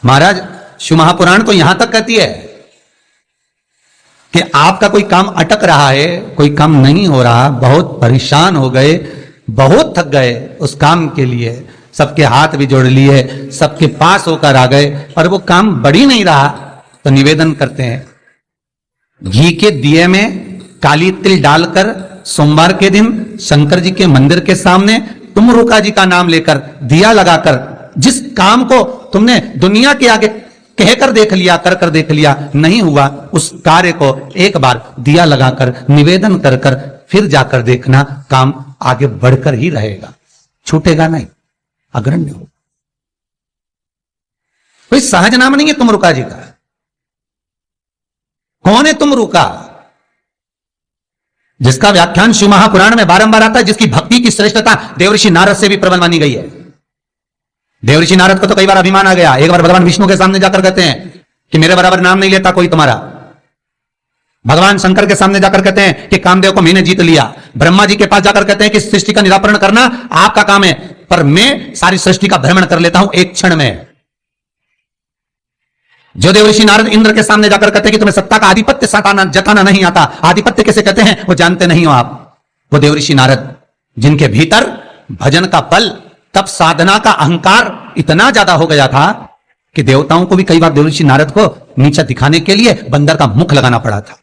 महाराज शिव महापुराण तो यहां तक कहती है कि आपका कोई काम अटक रहा है, कोई काम नहीं हो रहा, बहुत परेशान हो गए, बहुत थक गए उस काम के लिए, सबके हाथ भी जोड़ लिए, सबके पास होकर आ गए और वो काम बढ़ ही नहीं रहा, तो निवेदन करते हैं घी के दिए में काली तिल डालकर सोमवार के दिन शंकर जी के मंदिर के सामने तुमरुका जी का नाम लेकर दिया लगाकर, जिस काम को तुमने दुनिया के आगे कहकर देख लिया, कर देख लिया, नहीं हुआ, उस कार्य को एक बार दिया लगाकर निवेदन कर कर फिर जाकर देखना, काम आगे बढ़कर ही रहेगा, छूटेगा नहीं, अग्रण्य हो। कोई सहज नाम नहीं है तुमरुका जी का। कौन है तुमरुका? जिसका व्याख्यान शिव महापुराण में बारंबार आता है, जिसकी भक्ति की श्रेष्ठता देवर्षि नारद से भी प्रबल मानी गई है। देवर्षि नारद को तो कई बार अभिमान आ गया, एक बार भगवान विष्णु के सामने जाकर कहते हैं कि मेरे बराबर नाम नहीं लेता कोई तुम्हारा। भगवान शंकर के सामने जाकर कहते हैं कि कामदेव को मैंने जीत लिया। ब्रह्मा जी के पास जाकर कहते हैं कि सृष्टि का निराकरण करना आपका काम है, पर मैं सारी सृष्टि का भ्रमण कर लेता हूं एक क्षण में। जो देवर्षि नारद इंद्र के सामने जाकर कहते हैं कि तुम्हें सत्ता का आधिपत्य जताना नहीं आता, आधिपत्य कैसे कहते हैं वो जानते नहीं हो आप, वो देवर्षि नारद जिनके भीतर भजन का बल, तब साधना का अहंकार इतना ज्यादा हो गया था कि देवताओं को भी कई बार देवर्षि नारद को नीचा दिखाने के लिए बंदर का मुख लगाना पड़ा था,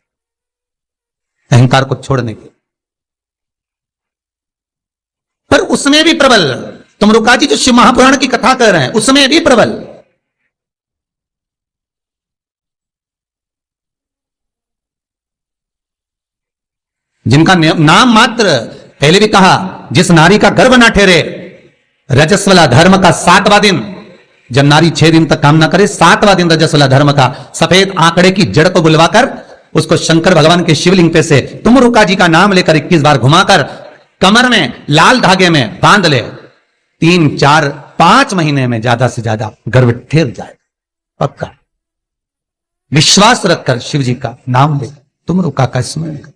अहंकार को छोड़ने के। पर उसमें भी प्रबल तुमरुका जी जो शिव महापुराण की कथा कर रहे हैं, उसमें भी प्रबल। जिनका नाम मात्र, पहले भी कहा, जिस नारी का गर्भ ना ठहरे, रजस्वला धर्म का 7वां दिन, जब नारी 6 दिन तक काम ना करे, 7वां दिन रजस्वला धर्म का, सफेद आंकड़े की जड़ को बुलवाकर उसको शंकर भगवान के शिवलिंग पे से तुमरुका जी का नाम लेकर 21 बार घुमाकर कमर में लाल धागे में बांध ले, 3, 4, 5 महीने में ज्यादा से ज्यादा गर्भ ठहर जाए, पक्का। विश्वास रखकर शिव जी का नाम ले, तुमरुका का स्मरण कर,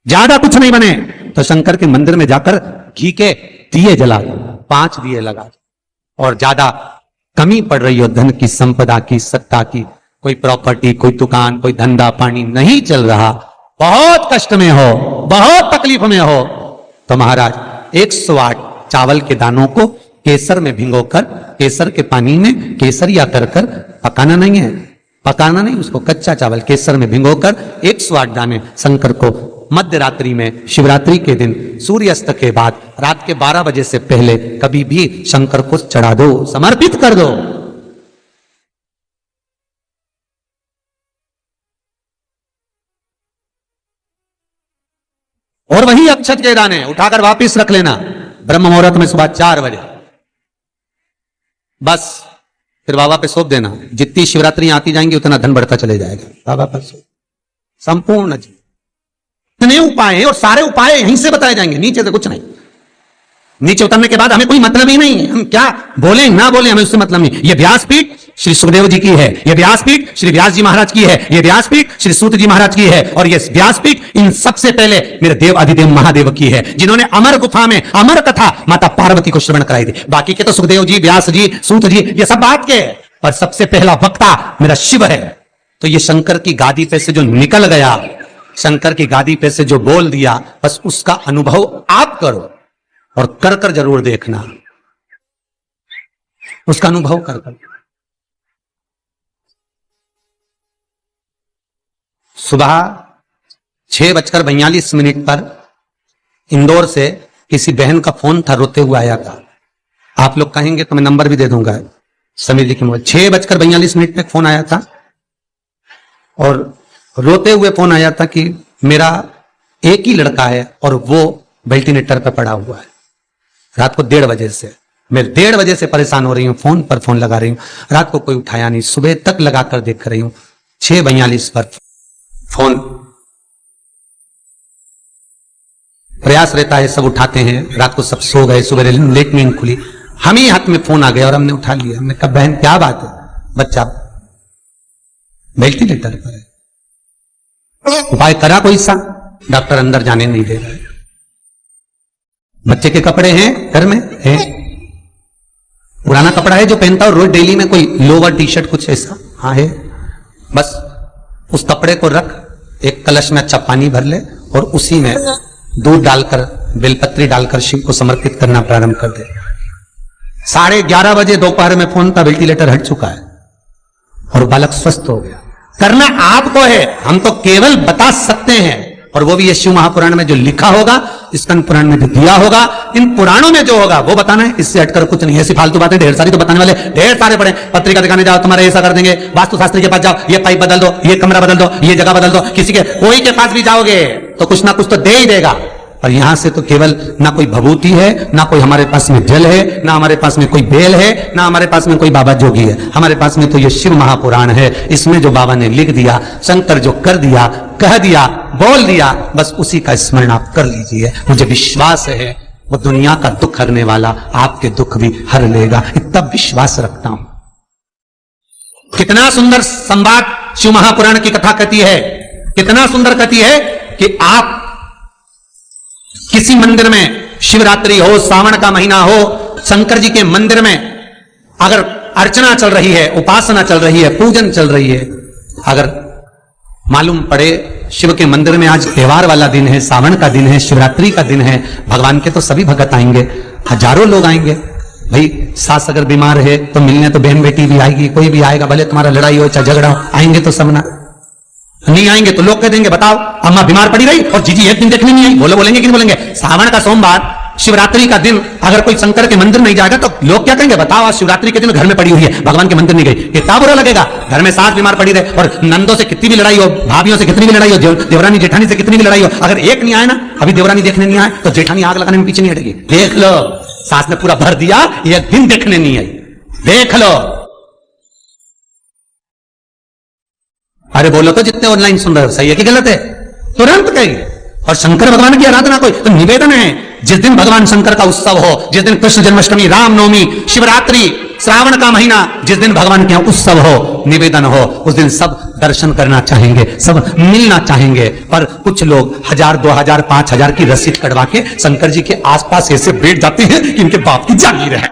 ज्यादा कुछ नहीं बने तो शंकर के मंदिर में जाकर घी के दिए जला दो, 5 दिए लगा दो। और ज्यादा कमी पड़ रही हो धन की, संपदा की, सत्ता की, कोई प्रॉपर्टी, कोई दुकान, कोई धंधा पानी नहीं चल रहा, बहुत कष्ट में हो, बहुत तकलीफ में हो, तो महाराज 108 चावल के दानों को केसर में भिगोकर, केसर के पानी में केसरिया कर कर, पकाना नहीं है, पकाना नहीं, उसको कच्चा चावल केसर में भिगोकर 108 दाने शंकर को मध्य रात्रि में, शिवरात्रि के दिन सूर्यास्त के बाद, रात के 12 बजे से पहले कभी भी शंकर को चढ़ा दो, समर्पित कर दो। और वही अक्षत के दाने उठाकर वापिस रख लेना ब्रह्म मुहूर्त में सुबह 4 बजे, बस फिर बाबा पे सौंप देना। जितनी शिवरात्रि आती जाएंगी उतना धन बढ़ता चले जाएगा, बाबा पर संपूर्ण जी। इतने उपाय हैं और सारे उपाय यहीं से बताए जाएंगे, नीचे से कुछ नहीं। नीचे उतरने के बाद हमें कोई मतलब ही नहीं है, हम क्या बोले ना बोले हमें उससे मतलब नहीं। ये व्यासपीठ श्री सुखदेव जी की है, ये व्यासपीठ श्री व्यास जी महाराज की है, ये व्यासपीठ श्री सूत जी महाराज की है, और ये व्यासपीठ इन सबसे पहले मेरे देव अधिदेव महादेव की है, जिन्होंने अमर गुफा में अमर कथा माता पार्वती को श्रवण कराई थी। बाकी के तो सुखदेव जी, व्यास जी, सूत जी, ये सब बात के, पर सबसे पहला वक्ता मेरा शिव है। तो ये शंकर की गादी पे से जो निकल गया, शंकर की गादी पे से जो बोल दिया, बस उसका अनुभव आप करो और कर कर जरूर देखना, उसका अनुभव कर कर। सुबह 6:42 पर इंदौर से किसी बहन का फोन था, रोते हुए आया था। आप लोग कहेंगे तो मैं नंबर भी दे दूंगा, समीर जी के मोबाइल। 6:42 पे फोन आया था और रोते हुए फोन आया था कि मेरा एक ही लड़का है और वो वेंटिलेटर पर पड़ा हुआ है। रात को 1:30 बजे से, मैं 1:30 बजे से परेशान हो रही हूँ, फोन पर फोन लगा रही हूँ, रात को कोई उठाया नहीं, सुबह तक लगाकर देख रही हूँ, 6:42 पर फोन। प्रयास रहता है सब उठाते हैं, रात को सब सो गए, सुबह लेट नींद खुली, हम ही हाथ में फोन आ गया और हमने उठा लिया। हमने कहा बहन क्या बात है, बच्चा वेंटिलेटर पर है, उपाय करा कोई सा? डॉक्टर अंदर जाने नहीं दे रहा है। बच्चे के कपड़े हैं घर में हैं, पुराना कपड़ा है जो पहनता हो रोज डेली में, कोई लोवर टी शर्ट कुछ ऐसा? हाँ है। बस उस कपड़े को रख, एक कलश में अच्छा पानी भर ले और उसी में दूध डालकर, बेलपत्री डालकर शिव को समर्पित करना प्रारंभ कर दे। 11:30 बजे दोपहर में फोन था, वेंटिलेटर हट चुका है और बालक स्वस्थ हो गया। करना आपको है, हम तो केवल बता सकते हैं, और वो भी ये शिव महापुराण में जो लिखा होगा, स्कंद पुराण में जो दिया होगा, इन पुराणों में जो होगा वो बताना है, इससे हटकर कुछ नहीं। ऐसी फालतू बातें ढेर सारी तो बताने वाले ढेर सारे पड़े। पत्रिका दिखाने जाओ, तुम्हारा ऐसा कर देंगे, वास्तुशास्त्री के पास जाओ, ये पाइप बदल दो, ये कमरा बदल दो, ये जगह बदल दो, किसी के कोई के पास भी जाओगे तो कुछ ना कुछ तो दे ही देगा। और यहां से तो केवल ना कोई भभूति है, ना कोई हमारे पास में जल है, ना हमारे पास में कोई बेल है, ना हमारे पास में कोई बाबा जोगी है। हमारे पास में तो ये शिव महापुराण है। इसमें जो बाबा ने लिख दिया, शंकर जो कर दिया, कह दिया, बोल दिया, बस उसी का स्मरण आप कर लीजिए। मुझे विश्वास है वो दुनिया का दुख हरने वाला आपके दुख भी हर लेगा, इतना विश्वास रखता हूं। कितना सुंदर संवाद शिव महापुराण की कथा कहती है, कितना सुंदर कहती है कि आप किसी मंदिर में, शिवरात्रि हो, सावन का महीना हो, शंकर जी के मंदिर में अगर अर्चना चल रही है, उपासना चल रही है, पूजन चल रही है, अगर मालूम पड़े शिव के मंदिर में आज त्योहार वाला दिन है, सावन का दिन है, शिवरात्रि का दिन है, भगवान के तो सभी भगत आएंगे, हजारों लोग आएंगे। भाई सास अगर बीमार है तो मिलने तो बहन बेटी भी आएगी, कोई भी आएगा, भले तुम्हारा लड़ाई हो चाहे झगड़ा हो, आएंगे तो सब ना। नहीं आएंगे तो लोग कह देंगे बताओ अम्मा बीमार पड़ी रही और जीजी एक दिन देखने नहीं आई, बोलेंगे कि नहीं बोलेंगे? सावन का सोमवार, शिवरात्रि का दिन अगर कोई शंकर के मंदिर नहीं जाएगा तो लोग क्या कहेंगे? बताओ आज शिवरात्रि के दिन घर में पड़ी हुई है, भगवान के मंदिर नहीं गई, कितना बुरा लगेगा। घर में सास बीमार पड़ी रहे और नंदों से कितनी भी लड़ाई हो, भाभियों से कितनी भी लड़ाई हो, देवरानी जेठानी से कितनी भी लड़ाई हो, अगर एक नहीं आए ना, अभी देवरानी देखने नहीं आए तो जेठानी आग लगाने में पीछे नहीं हटेगी। देख लो सास ने पूरा भर दिया, एक दिन देखने नहीं आई, देख लो। अरे बोलो तो जितने ऑनलाइन सुन रहे हो, सही है कि गलत है? तुरंत कहिए। और शंकर भगवान की आराधना कोई तो निवेदन है, जिस दिन भगवान शंकर का उत्सव हो, जिस दिन कृष्ण जन्माष्टमी, रामनवमी, शिवरात्रि, श्रावण का महीना, जिस दिन भगवान के उत्सव हो, निवेदन हो, उस दिन सब दर्शन करना चाहेंगे, सब मिलना चाहेंगे। पर कुछ लोग 1000, 2000, 5000 की रसीद कटवा के शंकर जी के आसपास ऐसे बैठ जाते हैं कि इनके बाप की जागीर है,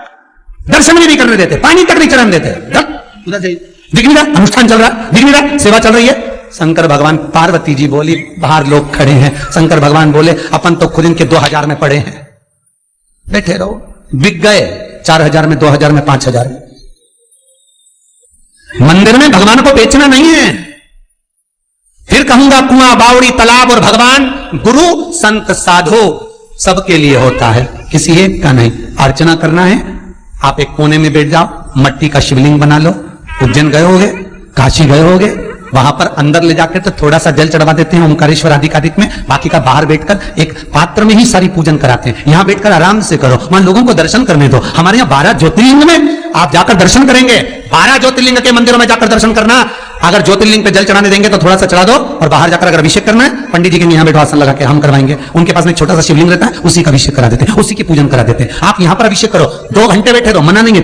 दर्शन भी नहीं करने देते, पानी तक नहीं चढ़ाने देते। दिख नहीं रहा, अनुष्ठान चल रहा, दिख नहीं रहा, सेवा चल रही है। शंकर भगवान, पार्वती जी बोली बाहर लोग खड़े हैं, शंकर भगवान बोले अपन तो खुद इनके 2000 में पड़े हैं, बैठे रहो। बिक गए 4000 में, 2000 में, 5000 में। मंदिर में भगवान को बेचना नहीं है। फिर कहूंगा कुआं, बावड़ी, तालाब और भगवान, गुरु, संत, साधु सबके लिए होता है, किसी एक का नहीं। अर्चना करना है, आप एक कोने में बैठ जाओ, मट्टी का शिवलिंग बना लो। उज्जैन गए होगे, काशी गए होगे, वहां पर अंदर ले जाकर तो थोड़ा सा जल चढ़वा देते हैं ओंकारेश्वर आदिकादिक में, बाकी का बाहर बैठकर एक पात्र में ही सारी पूजन कराते हैं। यहां बैठकर आराम से करो, वहां लोगों को दर्शन करने दो। हमारे यहाँ 12 ज्योतिर्लिंग में आप जाकर दर्शन करेंगे, 12 ज्योतिर्लिंग के मंदिरों में जाकर दर्शन करना। अगर ज्योतिर्लिंग पे जल चढ़ाने देंगे तो थोड़ा सा चढ़ा दो, और बाहर जाकर अगर अभिषेक करना है, पंडित जी के यहाँ बैठो, आसन लगा के हम करवाएंगे। उनके पास में छोटा सा शिवलिंग रहता है, उसी का अभिषेक करा देते हैं, उसी की पूजन करा देते हैं। आप यहाँ पर अभिषेक करो, 2 घंटे बैठे रहो, मना नहीं है।